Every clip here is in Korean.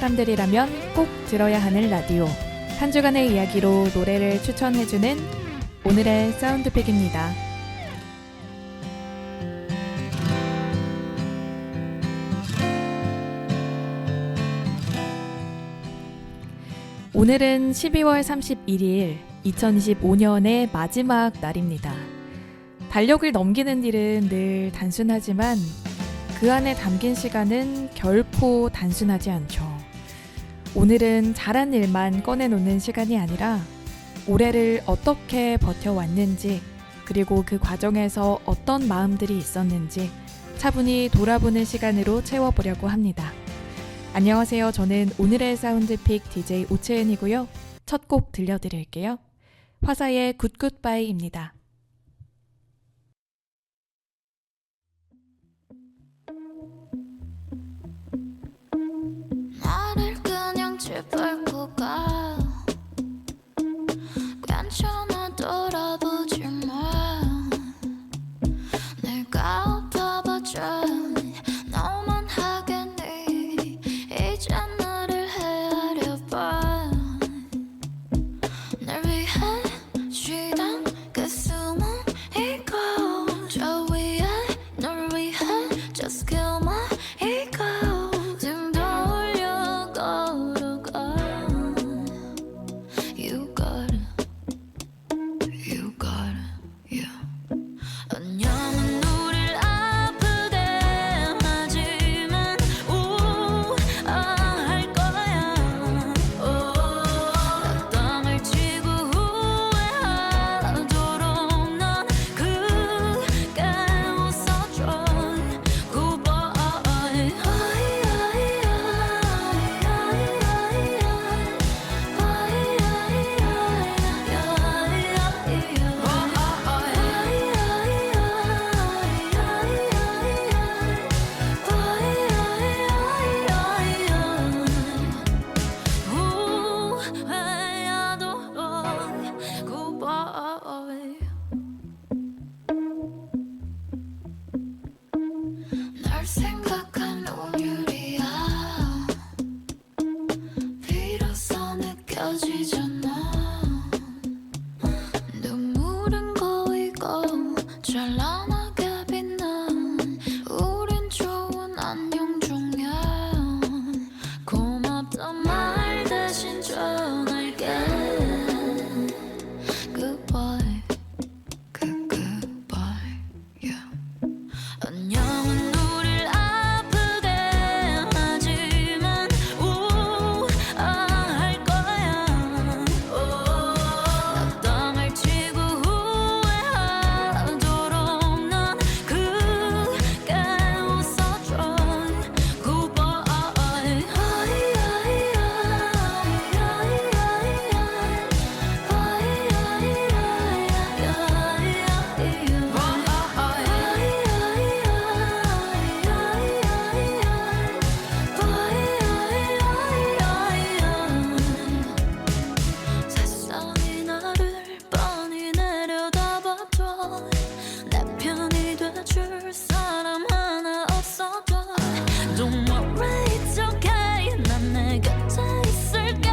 사람들이라면 꼭 들어야 하는 라디오. 한 주간의 이야기로 노래를 추천해주는 오늘의 사운드픽입니다. 오늘은 12월 31일 2025년의 마지막 날입니다. 달력을 넘기는 일은 늘 단순하지만 그 안에 담긴 시간은 결코 단순하지 않죠. 오늘은 잘한 일만 꺼내놓는 시간이 아니라 올해를 어떻게 버텨왔는지, 그리고 그 과정에서 어떤 마음들이 있었는지 차분히 돌아보는 시간으로 채워보려고 합니다. 안녕하세요. 저는 오늘의 사운드픽 DJ 오채은이고요. 첫 곡 들려드릴게요. 화사의 굿굿바이입니다. 나를 그냥 짓밟고 가. 괜찮아 돌아보지 마. 내가 아파봤자 너만 하겠니. 이제 나를 헤아려 봐. 날 위해 쉬던 그 숨은 이고 저 위에 널 위해 just kill my ego. 등 돌려 걸어가. You gotta, yeah. 안녕은 우릴 아프게 하지만 우아할 거야. 나 땅을 치고 후회하도록 넌 크게 웃어줘. Goodbye. 날 생각한 오늘이야. 비로소 느껴지잖아. 눈물은 고이고 찬란하게 빛난 우린 좋은 안녕 중이야. 고맙단 말 대신 전할게. Goodbye, goodbye, yeah. 안녕은 우릴 아프게 하지만 우아할 거야. 나 땅을 치고 후회하도록 넌 크게 웃어줘. Goodbye. 세상이 나를 뻔히 내려다봐도 내 편이 돼줄 사람 하나 없어도 Don't worry, it's okay. 난 내 곁에 있을게.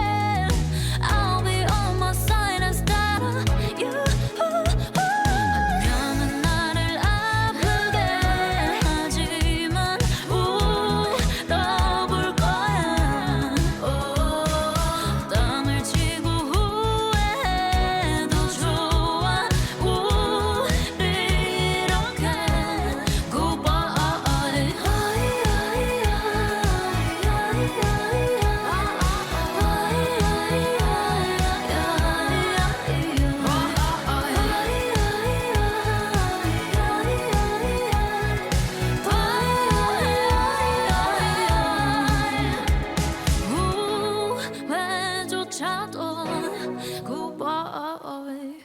I'll be on my side instead of you. 안녕은 나를 아프게 하지만 울어볼 거야. 땅을 치고 후회해도 좋아. 우리 이렇게 Goodbye. 후회조차도 Goodbye.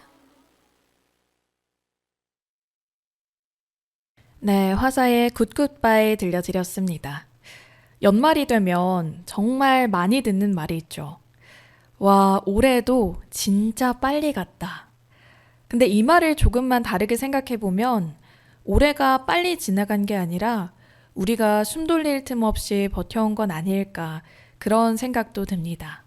네, 화사의 굿굿바이 들려드렸습니다. 연말이 되면 정말 많이 듣는 말이 있죠. 와, 올해도 진짜 빨리 갔다. 근데 이 말을 조금만 다르게 생각해보면 올해가 빨리 지나간 게 아니라 우리가 숨 돌릴 틈 없이 버텨온 건 아닐까, 그런 생각도 듭니다.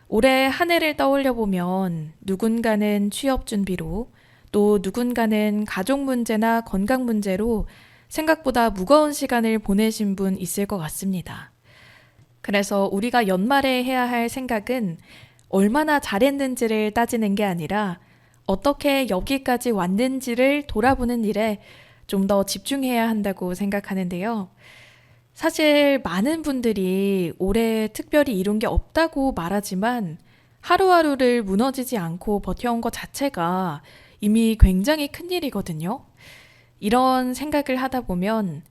올해 한 해를 떠올려 보면 누군가는 취업 준비로 또 누군가는 가족 문제나 건강 문제로 생각보다 무거운 시간을 보내신 분 있을 것 같습니다. 그래서 우리가 연말에 해야 할 생각은 얼마나 잘했는지를 따지는 게 아니라 어떻게 여기까지 왔는지를 돌아보는 일에 좀 더 집중해야 한다고 생각하는데요. 사실 많은 분들이 올해 특별히 이룬 게 없다고 말하지만 하루하루를 무너지지 않고 버텨온 것 자체가 이미 굉장히 큰 일이거든요. 이런 생각을 하다 보면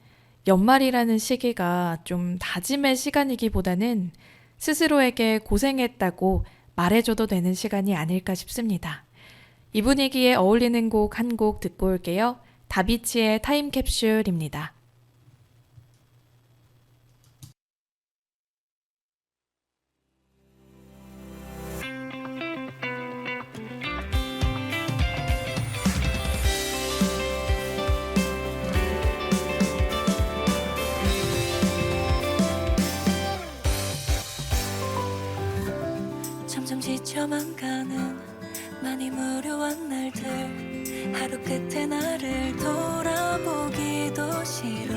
연말이라는 시기가 좀 다짐의 시간이기보다는 스스로에게 고생했다고 말해줘도 되는 시간이 아닐까 싶습니다. 이 분위기에 어울리는 곡 한 곡 듣고 올게요. 다비치의 타임캡슐입니다. 점점 지쳐만 가는 많이 무료한 날들 하루 끝에 나를 돌아보기도 싫어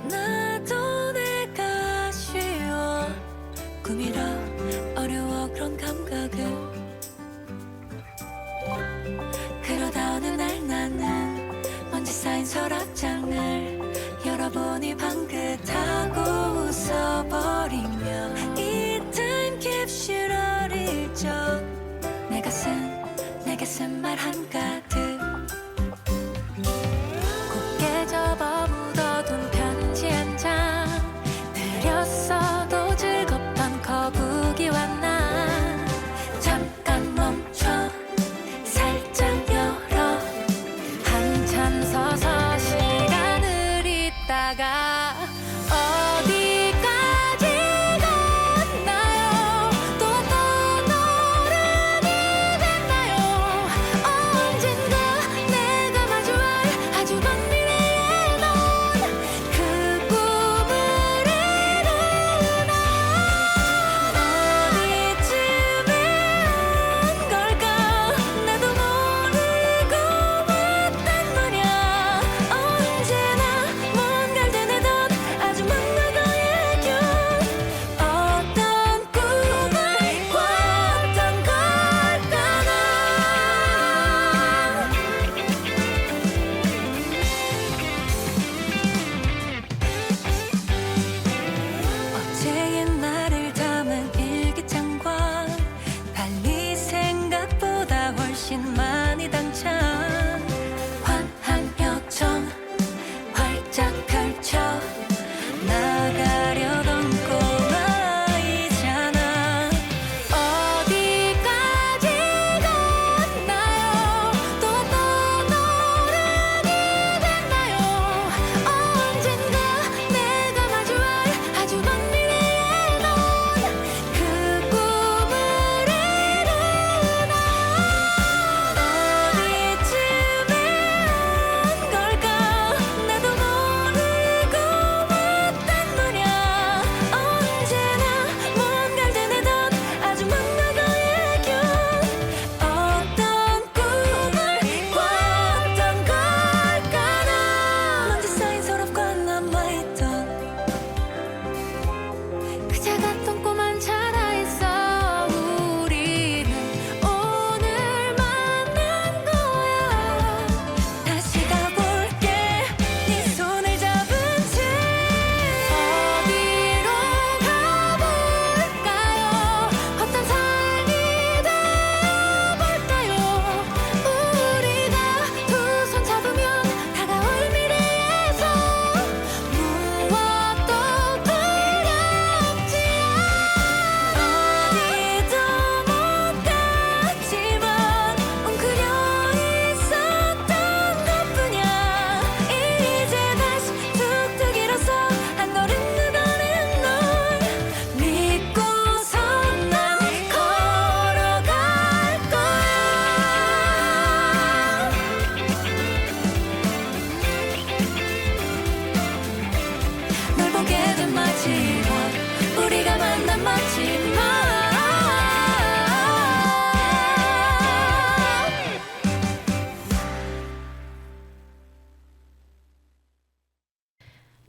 나도 내가 쉬워 꿈이라 어려워 그런 감각을 그러다 어느 날 나는 먼지 쌓인 서랍장을 열어보니 방긋하고 웃어버리며 이 타임캡슐 어릴 적 내가 쓴 말 한가득 곱게 접어 묻어둔 편지 한 장 느렸어도 즐겁던 거북이와 나 잠깐 멈춰 살짝 열어 한참 서서 시간을 있다가 어디까지 갔나요 또 어떤 노래이 됐나요 언젠가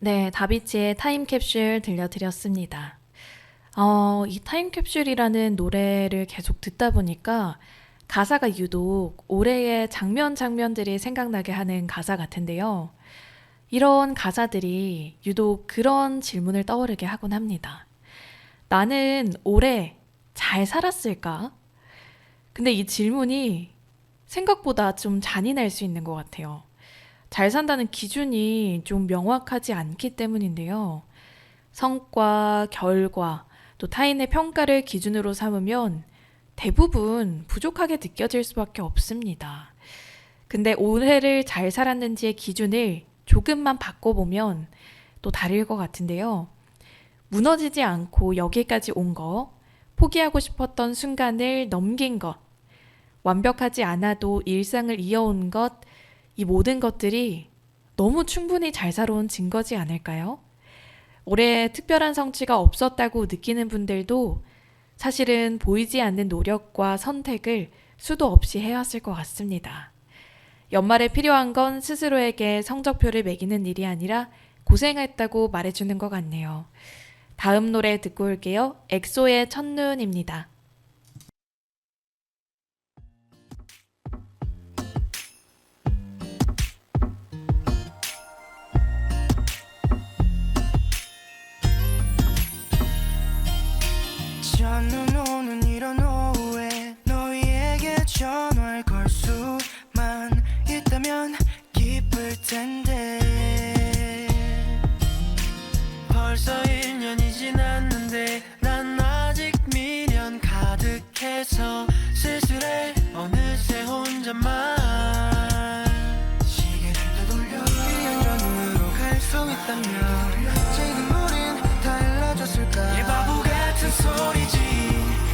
네, 다비치의 타임캡슐 들려드렸습니다. 이 타임캡슐이라는 노래를 계속 듣다 보니까 가사가 유독 올해의 장면들이 생각나게 하는 가사 같은데요. 이런 가사들이 유독 그런 질문을 떠오르게 하곤 합니다. 나는 올해 잘 살았을까? 근데 이 질문이 생각보다 좀 잔인할 수 있는 것 같아요. 잘 산다는 기준이 좀 명확하지 않기 때문인데요. 성과, 결과, 또 타인의 평가를 기준으로 삼으면 대부분 부족하게 느껴질 수밖에 없습니다. 근데 올해를 잘 살았는지의 기준을 조금만 바꿔보면 또 다를 것 같은데요. 무너지지 않고 여기까지 온 거, 포기하고 싶었던 순간을 넘긴 것, 완벽하지 않아도 일상을 이어온 것, 이 모든 것들이 너무 충분히 잘 살아온 증거지 않을까요? 올해 특별한 성취가 없었다고 느끼는 분들도 사실은 보이지 않는 노력과 선택을 수도 없이 해왔을 것 같습니다. 연말에 필요한 건 스스로에게 성적표를 매기는 일이 아니라 고생했다고 말해주는 것 같네요. 다음 노래 듣고 올게요. 엑소의 첫눈입니다. 첫눈 오는 이런 오후에 너희에게 전화를 걸 수만 있다면 기쁠 텐데 벌써 1년이 지났는데 난 아직 미련 가득해서 쓸쓸해 어느새 혼자만 시계를 되돌려 1년 전으로 갈 수 있다면 지금 우린 달라졌을까 이 바보 같은 소리지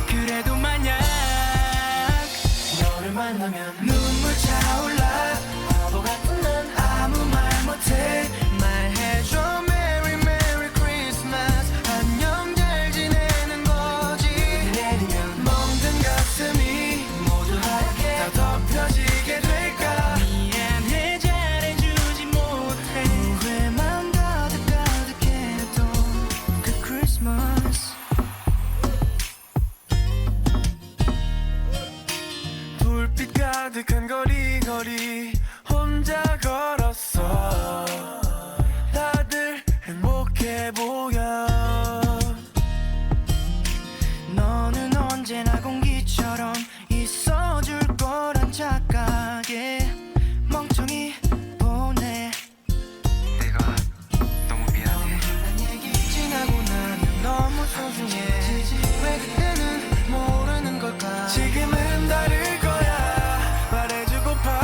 그래도 만약 너를 만나면 눈물 차올라 바보 같은 난 아무 말 못해 말해줘 Merry Merry Christmas 안녕 잘 지내는 거지 내리면 멍든 가슴이 모두 하얗게 다 덮여지게 될까 미안해 잘해주지 못해 후회만 가득했던 그 크리스마스 불빛 가득한 거리 혼자 걸었어 다들 행복해 보여 너는 언제나 공기처럼 있어줄 거란 착각에 멍청이 보내 내가 너무 미안해 난 얘기 지나고 나면 너무 소중해 왜 그때는 모르는 걸까 지금은 다를 거야 말해주고파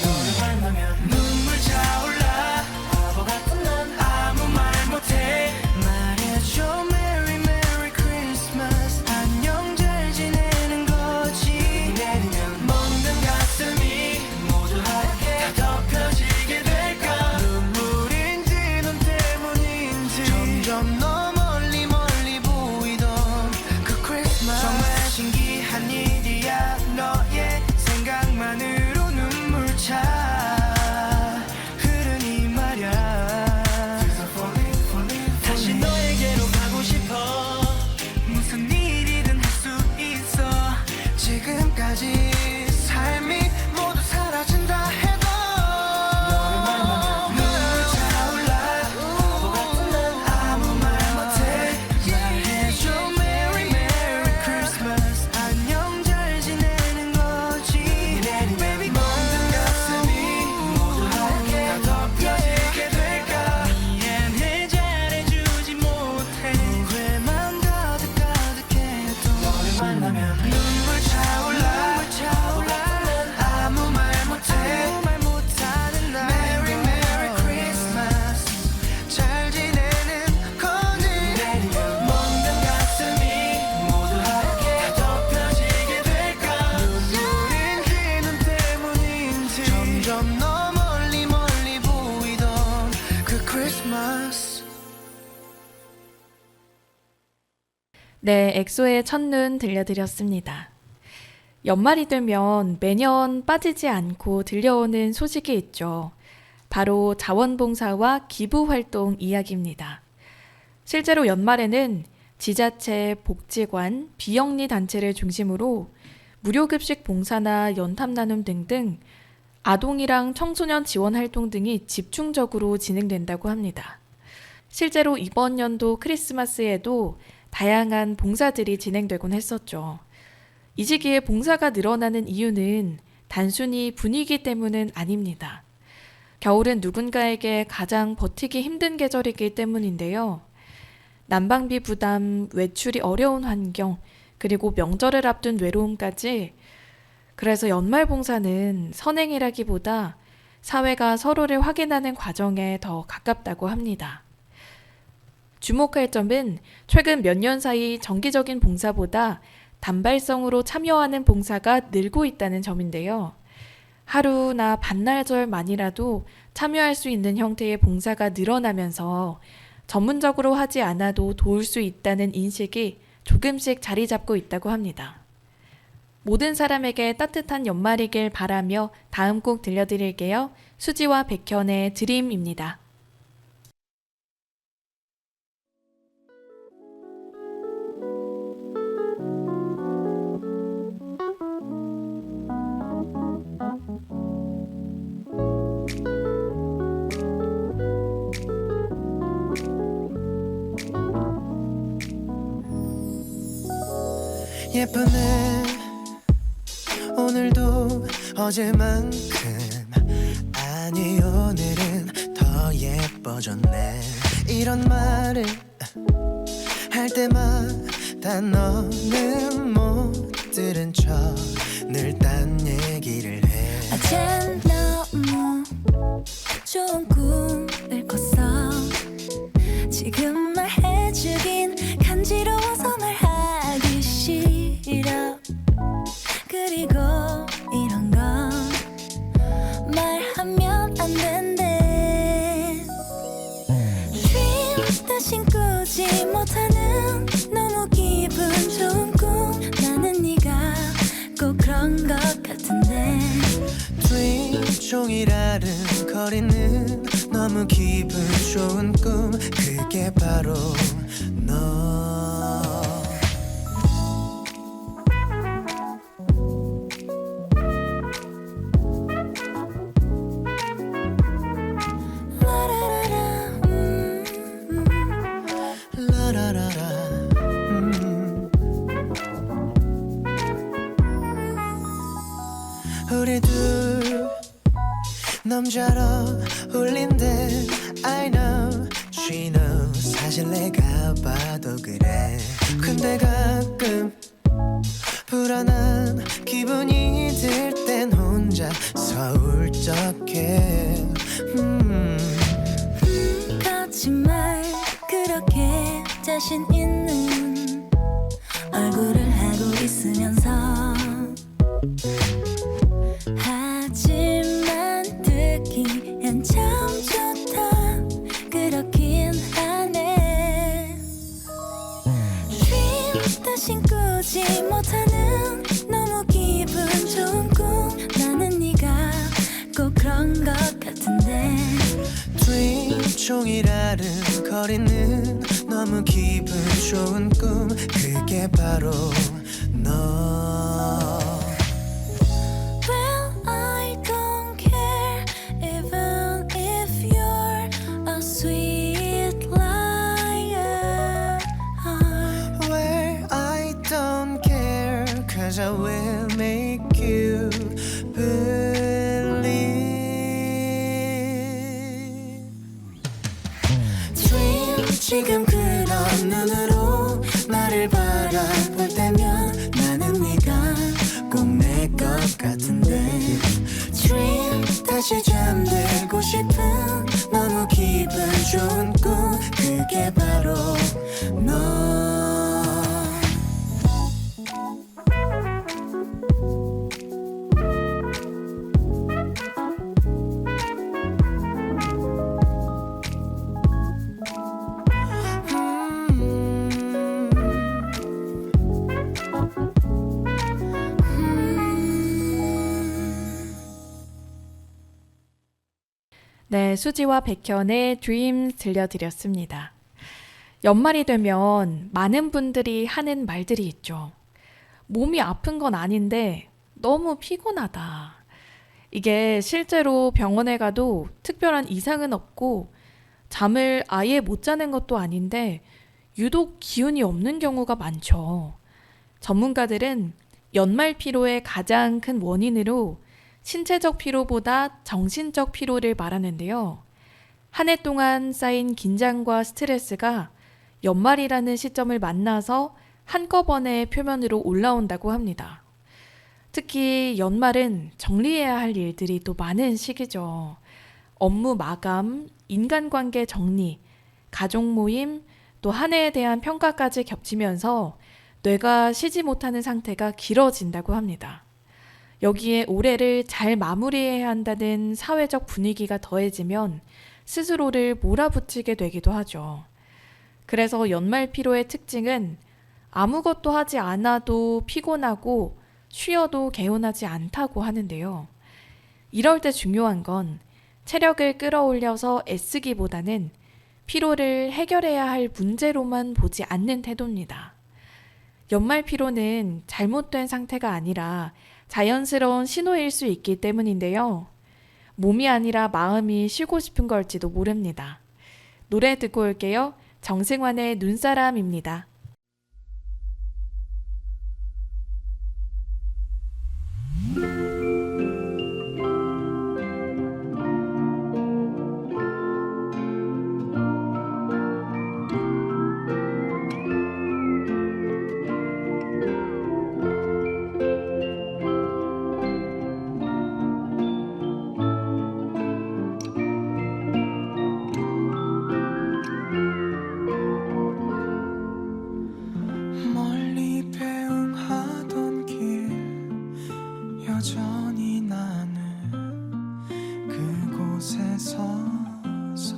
너를 만나면 눈물 차올라 바보 같은 난 아무 말 못해 말해줘 Merry Merry Christmas 안녕 잘 지내는 거지 내리면 멍든 가슴이 모두 하얗게 다 덮여지게 될까 눈물인지 눈 때문인지 점점 너 멀리 보이던 그 크리스마스 정말 신기한 일이야 너의 생각만으로 눈물 차 흐르니 말야 다시 너에게로 가고 싶어 무슨 일이든 할 수 있어 지금까지 삶이 모두 사라진다 해도 너를 만나면 눈물 차올라 바보 같은 난 아무 말 못해 말해줘 Merry Merry Christmas 안녕 잘 지내는 거지 Baby 멍든 가슴이 모두 하얗게 다 덮여지게 될까 미안해 잘해주지 못해 후회만 가득했던 너를 만나면 눈물 차올라 난 아무 말 못하는 날 Merry Merry Christmas 잘 지내는 거지 멍든 가슴이 모두 하얗게 다 덮여지게 될까 눈물인지 눈 때문인지 점점 너 멀리 보이던 그 크리스마스 네, 엑소의 첫눈 들려드렸습니다. 연말이 되면 매년 빠지지 않고 들려오는 소식이 있죠. 바로 자원봉사와 기부활동 이야기입니다. 실제로 연말에는 지자체, 복지관, 비영리 단체를 중심으로 무료급식 봉사나 연탐 나눔 등등 아동이랑 청소년 지원 활동 등이 집중적으로 진행된다고 합니다. 실제로 이번 연도 크리스마스에도 다양한 봉사들이 진행되곤 했었죠. 이 시기에 봉사가 늘어나는 이유는 단순히 분위기 때문은 아닙니다. 겨울은 누군가에게 가장 버티기 힘든 계절이기 때문인데요. 난방비 부담, 외출이 어려운 환경, 그리고 명절을 앞둔 외로움까지, 그래서 연말 봉사는 선행이라기보다 사회가 서로를 확인하는 과정에 더 가깝다고 합니다. 주목할 점은 최근 몇 년 사이 정기적인 봉사보다 단발성으로 참여하는 봉사가 늘고 있다는 점인데요. 하루나 반나절만이라도 참여할 수 있는 형태의 봉사가 늘어나면서 전문적으로 하지 않아도 도울 수 있다는 인식이 조금씩 자리 잡고 있다고 합니다. 모든 사람에게 따뜻한 연말이길 바라며 다음 곡 들려드릴게요. 수지와 백현의 드림입니다. 예쁘네 오늘도 어제만큼 아니 오늘은 더 예뻐졌네 이런 말을 할 때마다 너는 못 들은 척 늘 딴 얘기를 해 어젠 너무 좋은 꿈을 꿨어 지금 말해주긴 간지러워서 말하기 싫어 그리고 이런 건 말하면 안 된대 Dream 대신 꾸지 못하는 너무 기분 좋은 꿈 나는 네가 꼭 그런 것 같은데 Dream 종일 아른거리는 너무 기분 좋은 꿈 그게 바로 너 라라라라 라라라라 우리 둘 너무 잘 어울린대 I know She knows 사실 내가 봐도 그래 근데 가끔 불안한 기분이 들 땐 혼자서 울적해 거짓말 그렇게 자신 있는 얼굴을 하고 있으면서 하지만 듣기엔 참 좋다 그렇긴 하네 Dream 대신 꾸지 못하는 너무 기분 좋은 꿈 나는 네가 꼭 그런 것 같은데 Dream 종일 아른거리는 너무 기분 좋은 꿈 그게 바로 너 Well, I don't care even if you're a sweet liar. Well, I don't care Cause I will make you believe Dream 지금 그런 눈으로 나를 바라볼 때면 나는 네가 꼭 내 것 같은데 Dream 다시 잠들고 싶은 너무 기분 좋은 꿈 그게 바로 너 네, 수지와 백현의 Dreams 들려드렸습니다. 연말이 되면 많은 분들이 하는 말들이 있죠. 몸이 아픈 건 아닌데 너무 피곤하다. 이게 실제로 병원에 가도 특별한 이상은 없고 잠을 아예 못 자는 것도 아닌데 유독 기운이 없는 경우가 많죠. 전문가들은 연말 피로의 가장 큰 원인으로 신체적 피로보다 정신적 피로를 말하는데요. 한 해 동안 쌓인 긴장과 스트레스가 연말이라는 시점을 만나서 한꺼번에 표면으로 올라온다고 합니다. 특히 연말은 정리해야 할 일들이 또 많은 시기죠. 업무 마감, 인간관계 정리, 가족 모임, 또 한 해에 대한 평가까지 겹치면서 뇌가 쉬지 못하는 상태가 길어진다고 합니다. 여기에 올해를 잘 마무리해야 한다는 사회적 분위기가 더해지면 스스로를 몰아붙이게 되기도 하죠. 그래서 연말 피로의 특징은 아무것도 하지 않아도 피곤하고 쉬어도 개운하지 않다고 하는데요. 이럴 때 중요한 건 체력을 끌어올려서 애쓰기보다는 피로를 해결해야 할 문제로만 보지 않는 태도입니다. 연말 피로는 잘못된 상태가 아니라 자연스러운 신호일 수 있기 때문인데요. 몸이 아니라 마음이 쉬고 싶은 걸지도 모릅니다. 노래 듣고 올게요. 정승환의 눈사람입니다. 멀리 배웅하던 길 여전히 나는 그곳에 서서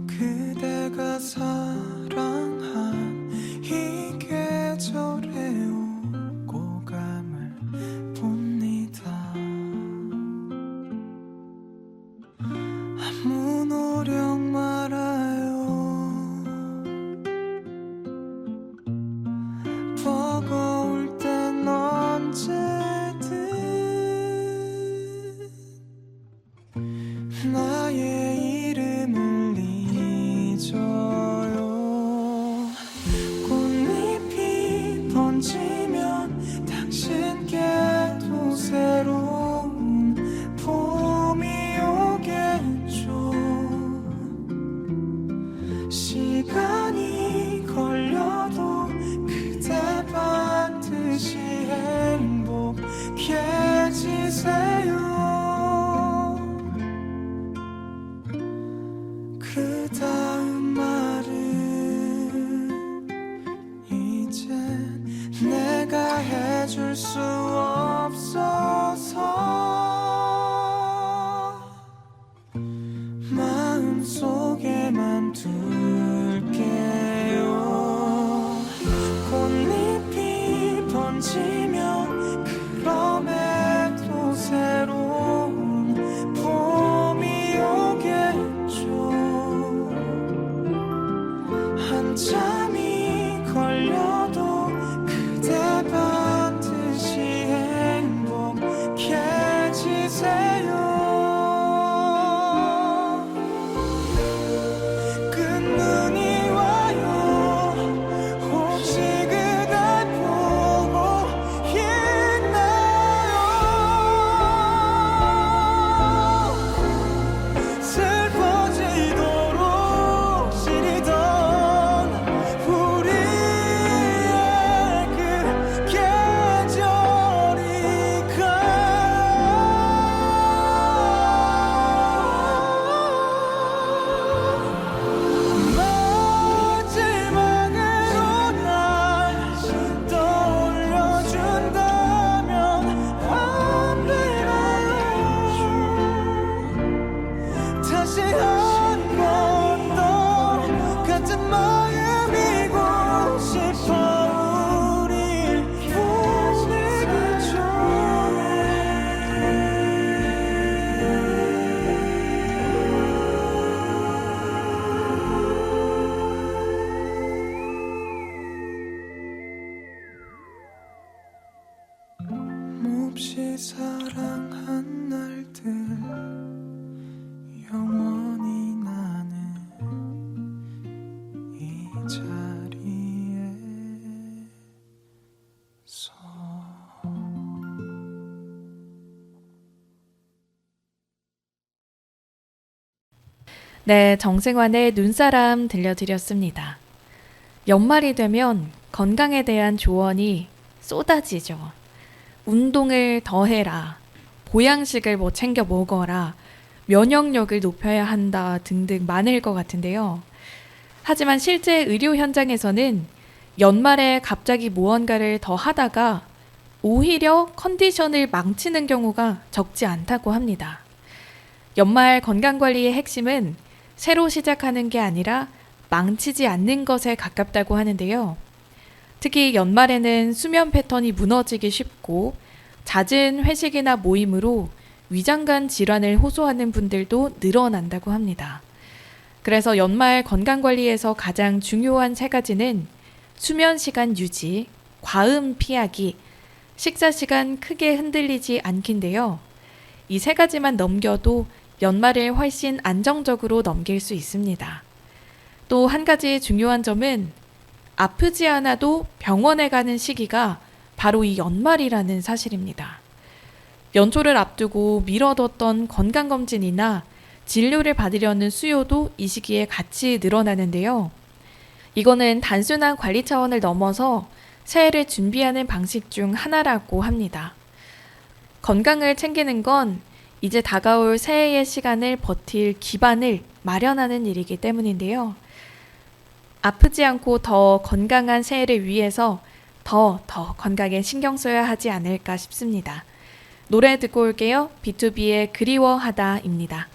그대가 사랑한 이 계절의 오고감을 봅니다. 아무 노력 말아요. 버거울 땐 언제든 나의 이름을 잊어요. 꽃잎이 번지면 당신께도 새로운 봄이 오겠죠. 시간이 걸려도 그대 반드시 행복해지세요. 그 다음 말은 이젠 내가 해줄 수 없어서 마음속에만 둘게요. 꽃잎이 번지면 그럼에도 새로운 봄이 오겠죠. 한참이 걸려도 그대 반드시 행복해지세요. 끝눈이 와요. 혹시 그댈 보고 없이 사랑한 날들 영원히 나는 이 자리에서 네, 정승환의 눈사람 들려드렸습니다. 연말이 되면 건강에 대한 조언이 쏟아지죠. 운동을 더 해라, 보양식을 뭐 챙겨 먹어라, 면역력을 높여야 한다 등등 많을 것 같은데요. 하지만 실제 의료 현장에서는 연말에 갑자기 무언가를 더 하다가 오히려 컨디션을 망치는 경우가 적지 않다고 합니다. 연말 건강관리의 핵심은 새로 시작하는 게 아니라 망치지 않는 것에 가깝다고 하는데요. 특히 연말에는 수면 패턴이 무너지기 쉽고 잦은 회식이나 모임으로 위장관 질환을 호소하는 분들도 늘어난다고 합니다. 그래서 연말 건강관리에서 가장 중요한 3가지는 수면 시간 유지, 과음 피하기, 식사 시간 크게 흔들리지 않기인데요. 이 3가지만 넘겨도 연말을 훨씬 안정적으로 넘길 수 있습니다. 또 한 가지 중요한 점은 아프지 않아도 병원에 가는 시기가 바로 이 연말이라는 사실입니다. 연초를 앞두고 미뤄뒀던 건강검진이나 진료를 받으려는 수요도 이 시기에 같이 늘어나는데요. 이거는 단순한 관리 차원을 넘어서 새해를 준비하는 방식 중 하나라고 합니다. 건강을 챙기는 건 이제 다가올 새해의 시간을 버틸 기반을 마련하는 일이기 때문인데요. 아프지 않고 더 건강한 새해를 위해서 더 건강에 신경 써야 하지 않을까 싶습니다. 노래 듣고 올게요. B2B의 그리워하다입니다.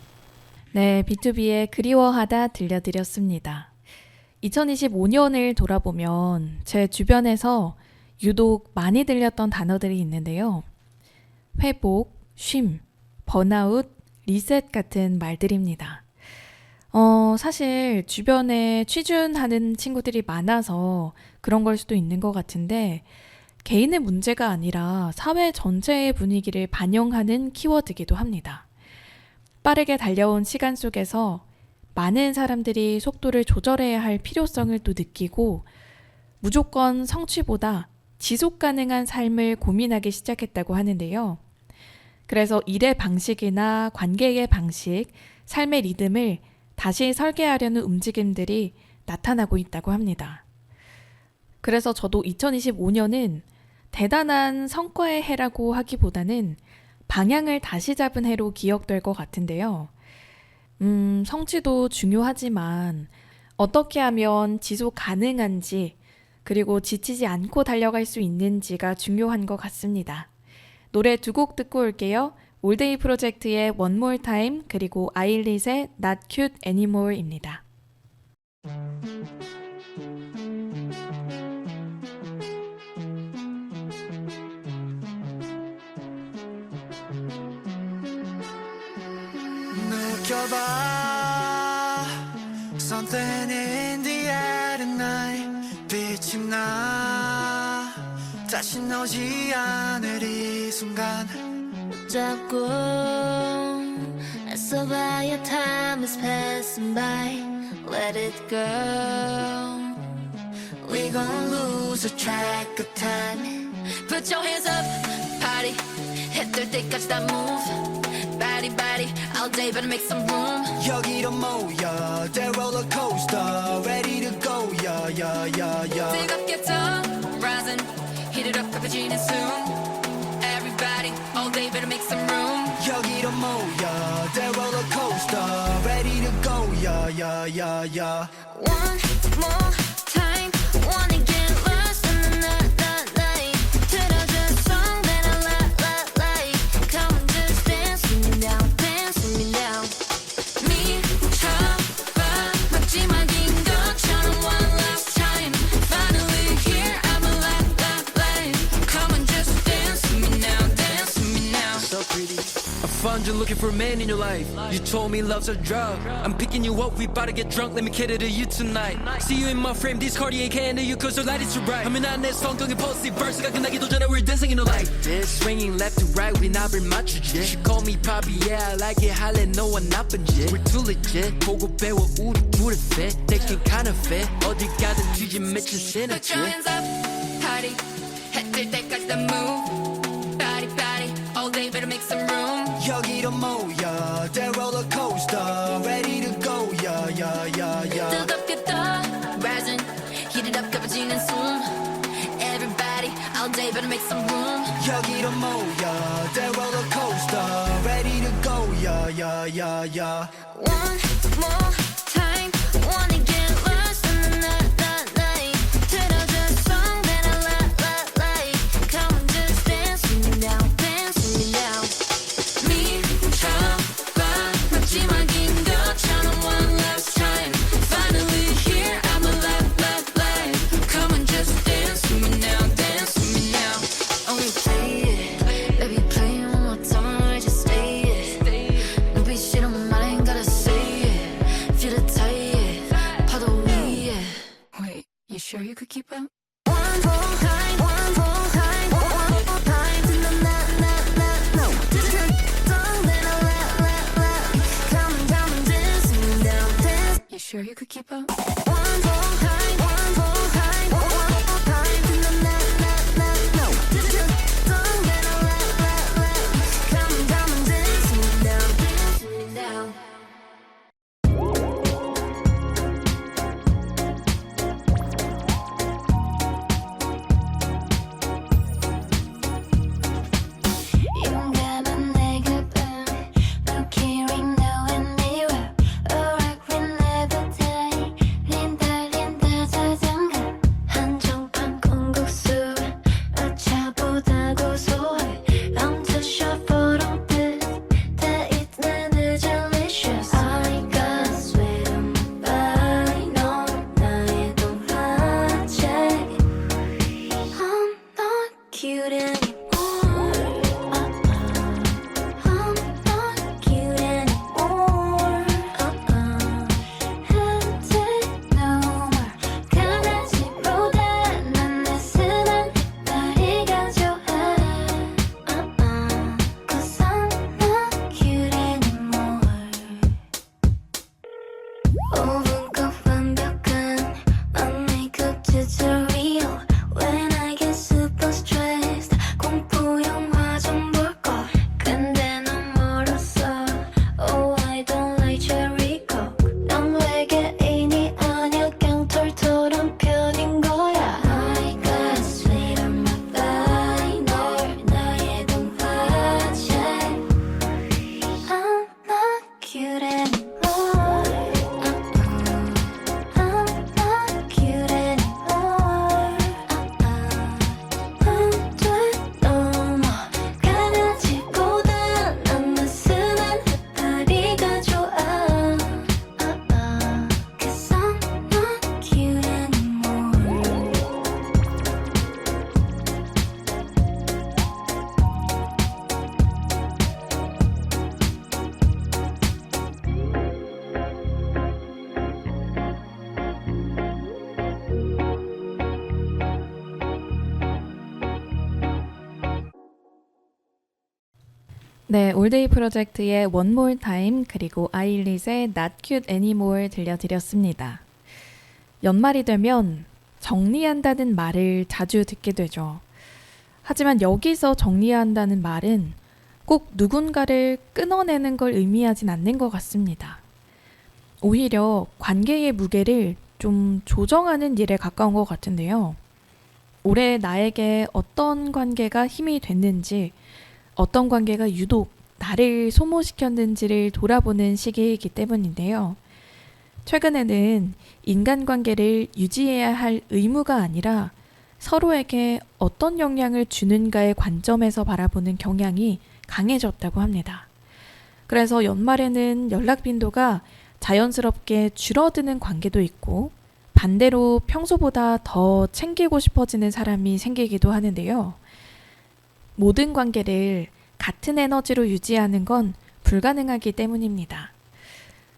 네, B2B의 그리워하다 들려드렸습니다. 2025년을 돌아보면 제 주변에서 유독 많이 들렸던 단어들이 있는데요. 회복, 쉼, 번아웃, 리셋 같은 말들입니다. 사실 주변에 취준하는 친구들이 많아서 그런 걸 수도 있는 것 같은데 개인의 문제가 아니라 사회 전체의 분위기를 반영하는 키워드이기도 합니다. 빠르게 달려온 시간 속에서 많은 사람들이 속도를 조절해야 할 필요성을 또 느끼고 무조건 성취보다 지속 가능한 삶을 고민하기 시작했다고 하는데요. 그래서 일의 방식이나 관계의 방식, 삶의 리듬을 다시 설계하려는 움직임들이 나타나고 있다고 합니다. 그래서 저도 2025년은 대단한 성과의 해라고 하기보다는 방향을 다시 잡은 해로 기억될 것 같은데요. 성취도 중요하지만 어떻게 하면 지속 가능한지 그리고 지치지 않고 달려갈 수 있는지가 중요한 것 같습니다. 노래 2곡 듣고 올게요. 올데이 프로젝트의 One More Time 그리고 아일릿의 Not Cute Anymore입니다. 느껴봐 Something in the air tonight 빛이 나 다시 나오지 않을 이 순간 잡고 애써봐야 time is passing by Let it go We gon' lose a track of time Put your hands up party 해뜰 때까지 다 move Body body all day better make some room 여기로 모여 The roller coaster Ready to go yeah yeah yeah yeah 뜨겁게 더 rising Heat it up 커져지는 soon Everybody all day better make some room 여기로 모여 The roller coaster Ready to go yeah yeah yeah yeah One more time wanna get lost in the night 틀어준 song that I like Come on just dance with me now dance with me now 미쳐봐 마지막인 것처럼 one last time Finally here I'm alive Come on just dance with me now dance with me now So pretty A fun you're looking for a man in your life. You told me love's a drug. I'm picking you up, we bout to get drunk. Let me cater to you tonight. See you in my frame, this Cartier can't handle you cause the light is too bright. 하면 안내 성경의 post verse가 끝나기도 전에 we're dancing in the light. This swinging left to right, 우리 나를 맞추지. She call me Poppy, yeah, I like it. 할래 너와 나쁜 짓. We're too legit. 보고 배워 우리 둘의 fit. Thinking kinda fit. 어디 가든 뒤진 미친 synergy. Put your hands up, party. 해뜰 때까지 다 move. Body, body, all day better make some room. 여기로 모여 내 롤러코스터 ready to go yeah yeah yeah yeah 뜨겁게 떠, rising, heat it up, 가빠지는 숨. Everybody, all day better make some room. 여기로 모여 내 롤러코스터 ready to go yeah yeah yeah yeah One more time, wanna get lost in the night. 틀어줘 song that I like. Come on, just dance with me now, dance with me now. 미쳐봐, 마지막인 것처럼 one last time. Finally here, I'm alive. Come on, just dance with me now, dance with me now. Only play it, baby, play it one more time, just stay it. 눈빛이란 말 ain't gotta say it. Feel it tight, 파도 위에. Wait, you sure you could keep up? One more time, one more time, one more time. To the no. To the song that I like. Come on, dance with me now, dance. You sure you could keep up? One more time, one more time, one more time. To the no. To the song that I like. Come on, dance with me now, dance with me now. 용감한 내 그분 Looking right now in mirror A rock we never die 린다 자장가 한정판 콩국수 아차보다 고소해 I'm too short for all this 다 있는 delicious I got sweet on my body 넌 나의 동화책 I'm not cute anymore I'm not cute anymore Hesitate no more 강아지보다 난 내 순한 다리가 좋아 Cause I'm not cute anymore 5분간 완벽한 맘 메이크업 tutorial When I get super stressed 공포 영화 좀 볼걸 근데 넌 멀었어 Oh I don't like cherry coke 넌 외계인이 아니야 그냥 털털한 편인 거야 I got sweet on my body 널 나의 동화책 I'm not cute anymore I'm not cute anymore 안돼 너무 강아지보다 난 느슨한 다리가 좋아 Cause I'm not cute anymore 네, 올데이 프로젝트의 One More Time 그리고 아일릿의 Not Cute Anymore 들려드렸습니다. 연말이 되면 정리한다는 말을 자주 듣게 되죠. 하지만 여기서 정리한다는 말은 꼭 누군가를 끊어내는 걸 의미하진 않는 것 같습니다. 오히려 관계의 무게를 좀 조정하는 일에 가까운 것 같은데요. 올해 나에게 어떤 관계가 힘이 됐는지, 어떤 관계가 유독 나를 소모시켰는지를 돌아보는 시기이기 때문인데요. 최근에는 인간관계를 유지해야 할 의무가 아니라 서로에게 어떤 영향을 주는가의 관점에서 바라보는 경향이 강해졌다고 합니다. 그래서 연말에는 연락 빈도가 자연스럽게 줄어드는 관계도 있고 반대로 평소보다 더 챙기고 싶어지는 사람이 생기기도 하는데요. 모든 관계를 같은 에너지로 유지하는 건 불가능하기 때문입니다.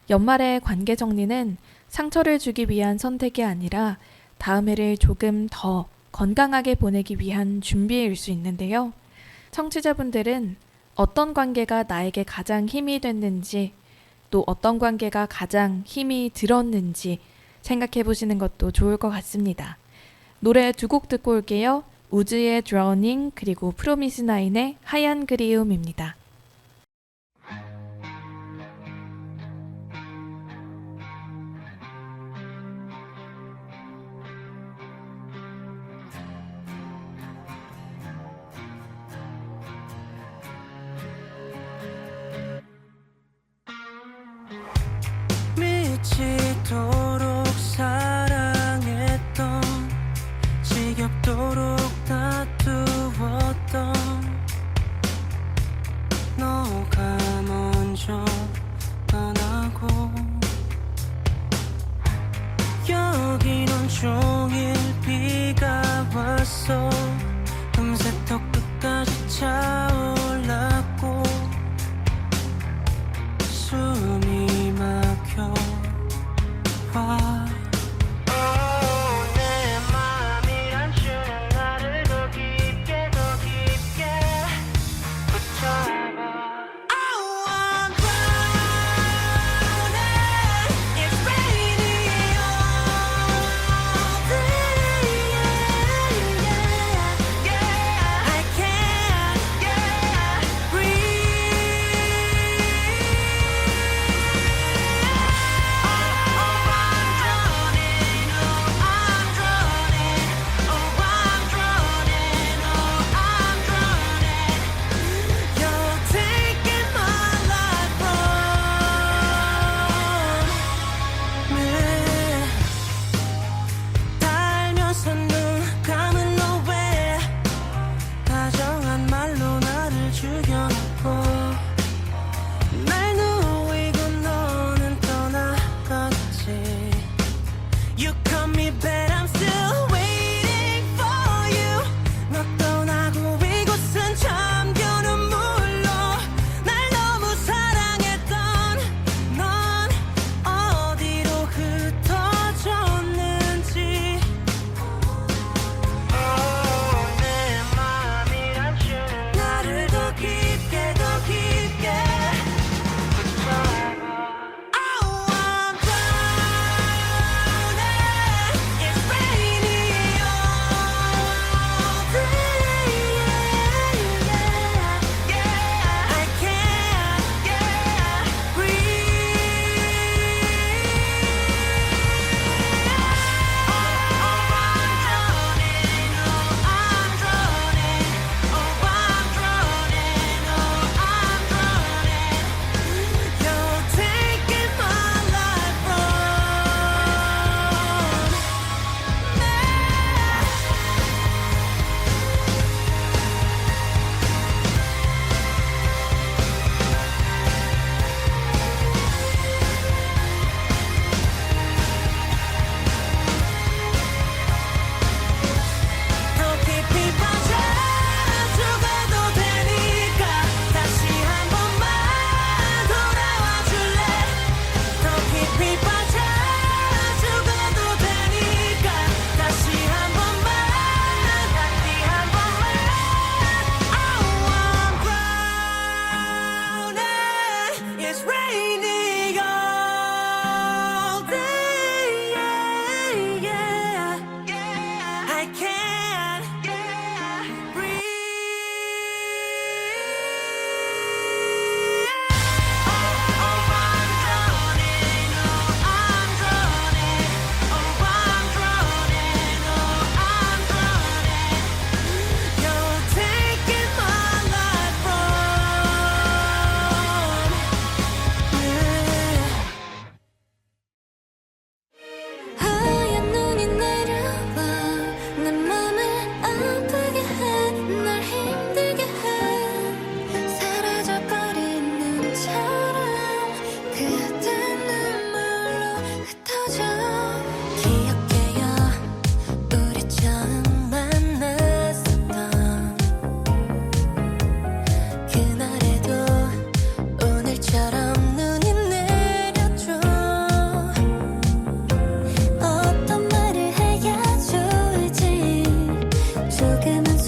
연말의 관계 정리는 상처를 주기 위한 선택이 아니라 다음 해를 조금 더 건강하게 보내기 위한 준비일 수 있는데요. 청취자분들은 어떤 관계가 나에게 가장 힘이 됐는지, 또 어떤 관계가 가장 힘이 들었는지 생각해 보시는 것도 좋을 것 같습니다. 노래 두 곡 듣고 올게요. 우즈의 Drowning 그리고 프로미스 나인의 하얀 그리움입니다. 미치도록 사랑했던 지겹도록 다투었던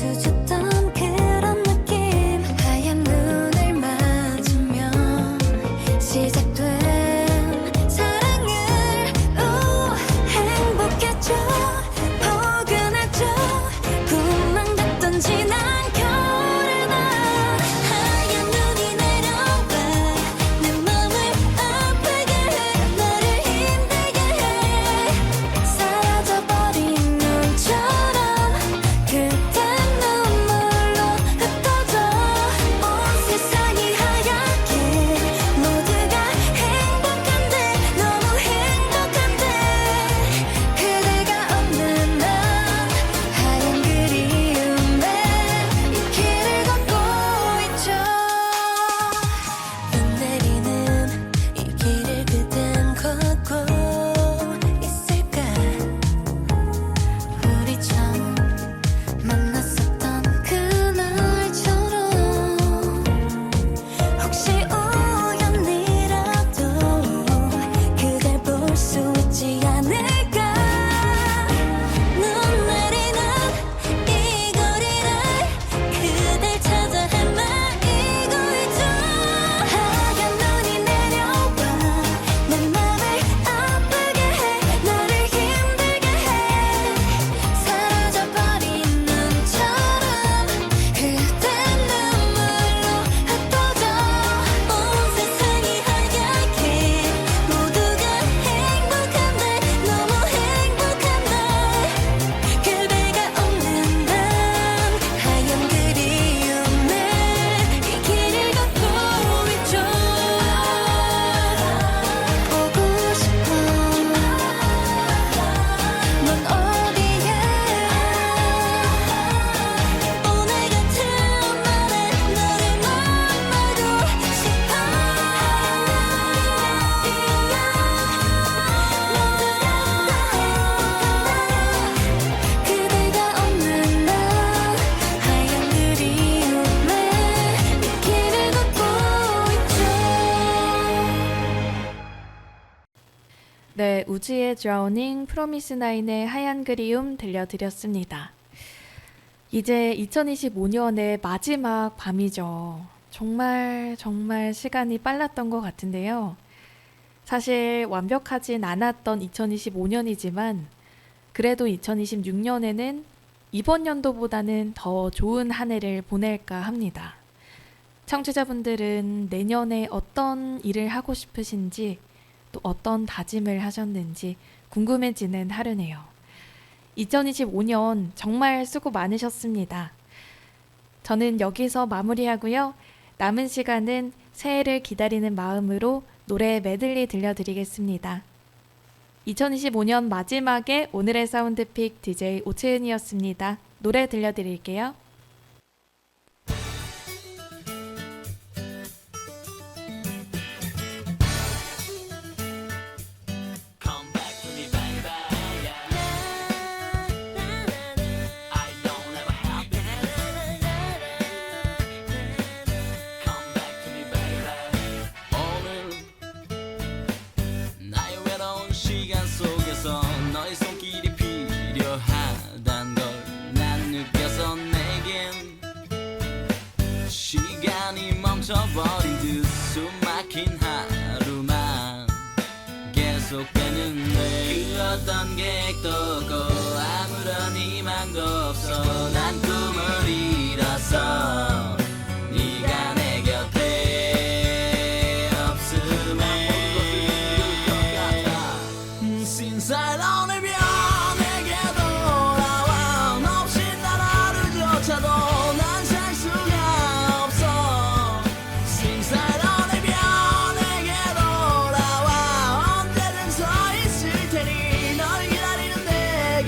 수줍던 그런 느낌 하얀 눈을 맞으며 시작된 사랑을 행복했죠 포근했죠 꿈만 같던 지난 겨울의 날 하얀 눈이 내려와 내 맘을 아프게 해 나를 힘들게 해 사라져버린 눈처럼 그땐 눈물로 흩어져 온 세상이 하얗게 모두가 행복한데 너무 행복한데 그대가 없는 난 하얀 그리움에 이 길을 걷고 있죠 눈 내리는 이 길을 그댄 걷고 있을까 우리 처음 만났었던 그날처럼 혹시 우연이라도 그댈 볼 수 있지 않을까 눈 내리는 이 거리를 그댈 찾아 헤매이고 있죠 하얀 눈이 내려와 내 맘을 아프게 해 나를 힘들게 해 사라져버린 눈처럼 그댄 눈물로 흩어져 온 세상이 하얗게 모두가 행복한데 너무 행복한데 그대가 없는 난 하얀 그리움에 이 길을 걷고 있죠 보고 싶어 넌 어디에 오늘 같은 날에 너를 만나고 싶어 그대가 없는 날 하얀 그리움에 이 길을 걷고 있죠 네, 우지의 Drowning, 프로미스나인의 하얀 그리움 들려드렸습니다. 이제 2025년의 마지막 밤이죠. 정말 시간이 빨랐던 것 같은데요. 사실 완벽하진 않았던 2025년이지만 그래도 2026년에는 이번 연도보다는 더 좋은 한 해를 보낼까 합니다. 청취자분들은 내년에 어떤 일을 하고 싶으신지 또 어떤 다짐을 하셨는지 궁금해지는 하루네요. 2025년 정말 수고 많으셨습니다. 저는 여기서 마무리하고요. 남은 시간은 새해를 기다리는 마음으로 노래 메들리 들려드리겠습니다. 2025년 마지막에 오늘의 사운드픽 DJ 오채은이었습니다. 노래 들려드릴게요. Come back to me, baby. I don't ever have been. Come back to me, baby. 오늘 나의 외로운 시간 속에서 너의 손길이 필요하단 걸 난 느껴서 내겐 시간이 멈춰버린 듯 숨막힌 하루만 계속되는데 그 어떤 계획도 없고 아무런 희망도 없어 난 꿈을 잃었어 네가 내 곁에 없음에 신사로운 이별 내게 돌아와 너 없이 난 하루조차도 난 살 수가 없어 신사로운 이별 내게 돌아와 언제든 서 있을 테니 널 기다리는 내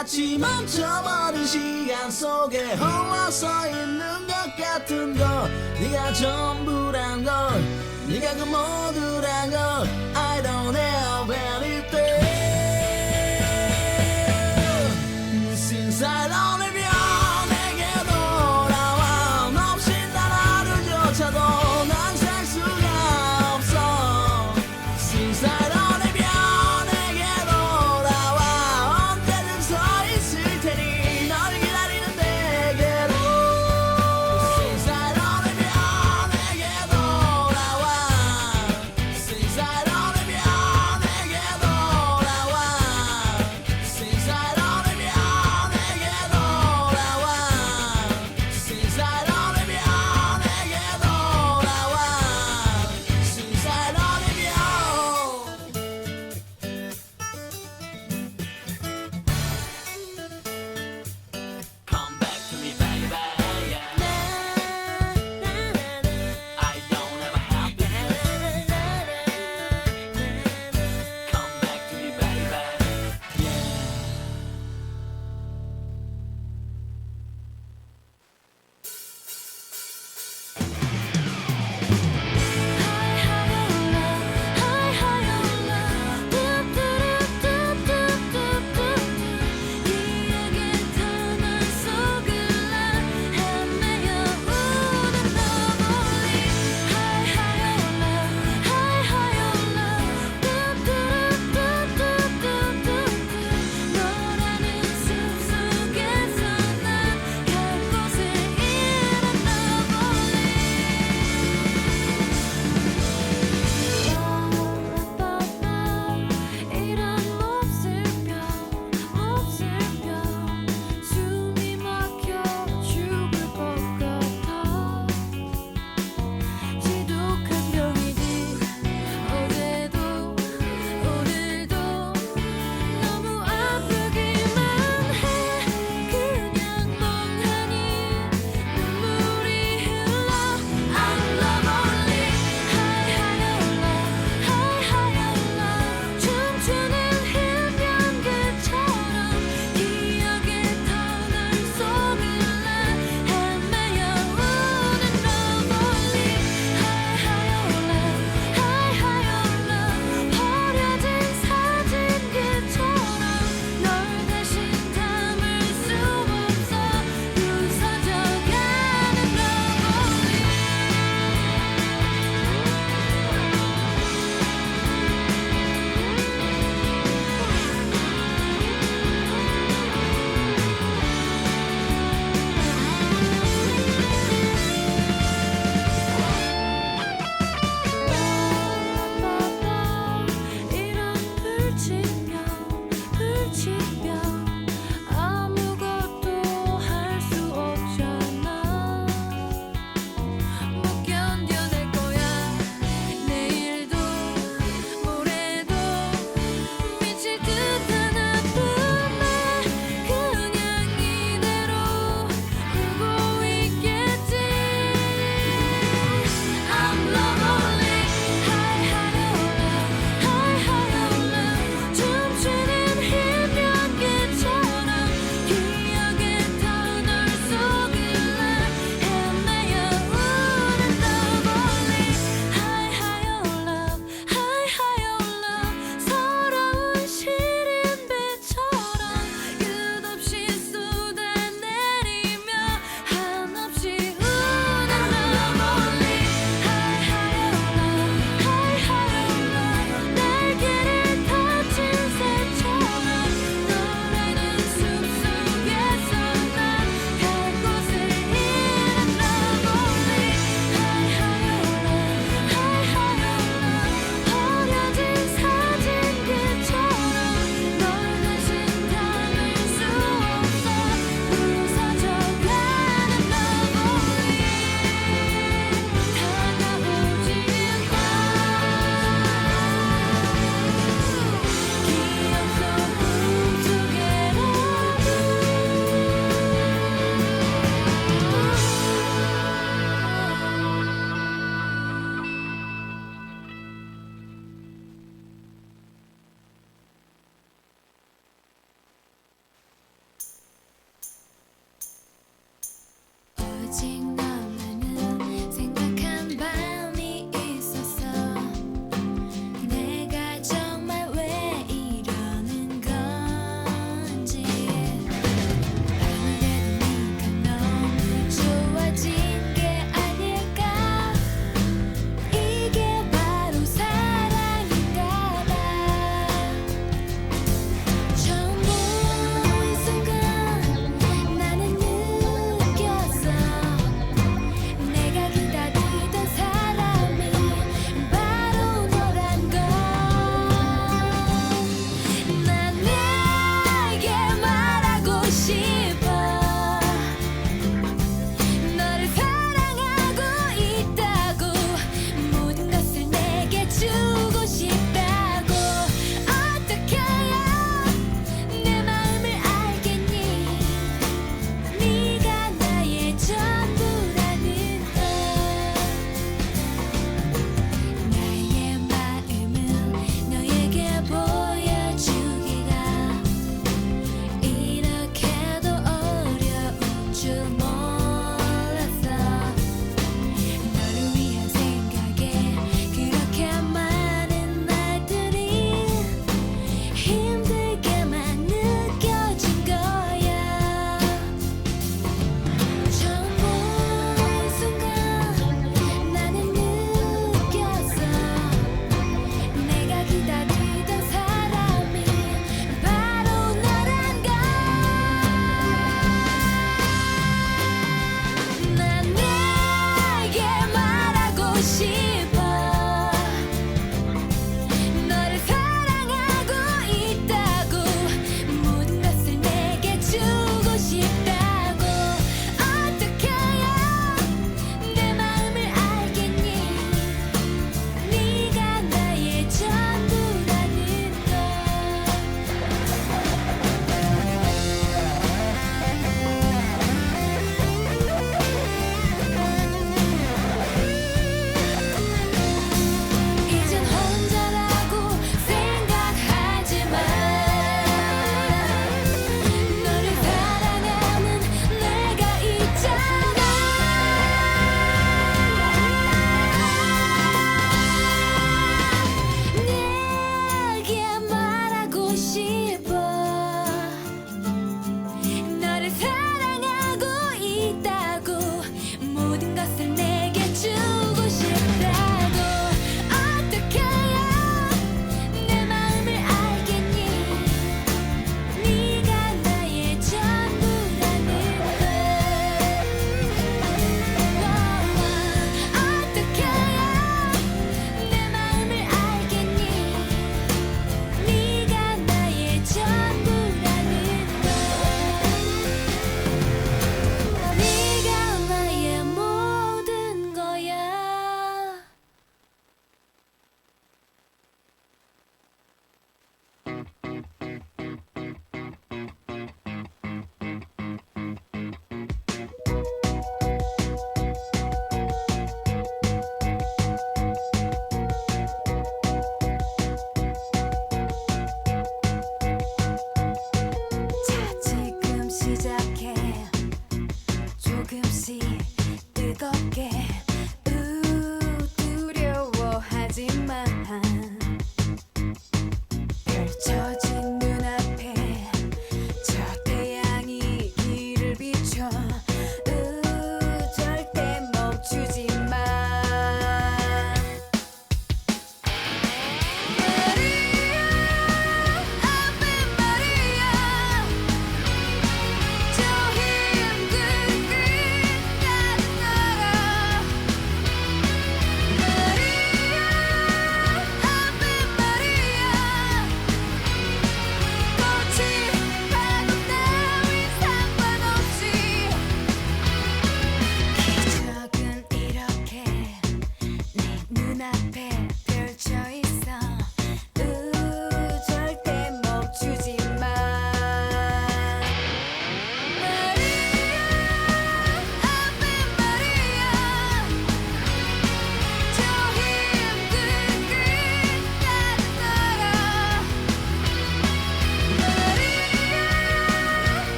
마치 멈춰버린 시간 속에 홀로 서 있는 것 같은 걸 네가 전부란 걸 네가 그 모두란 걸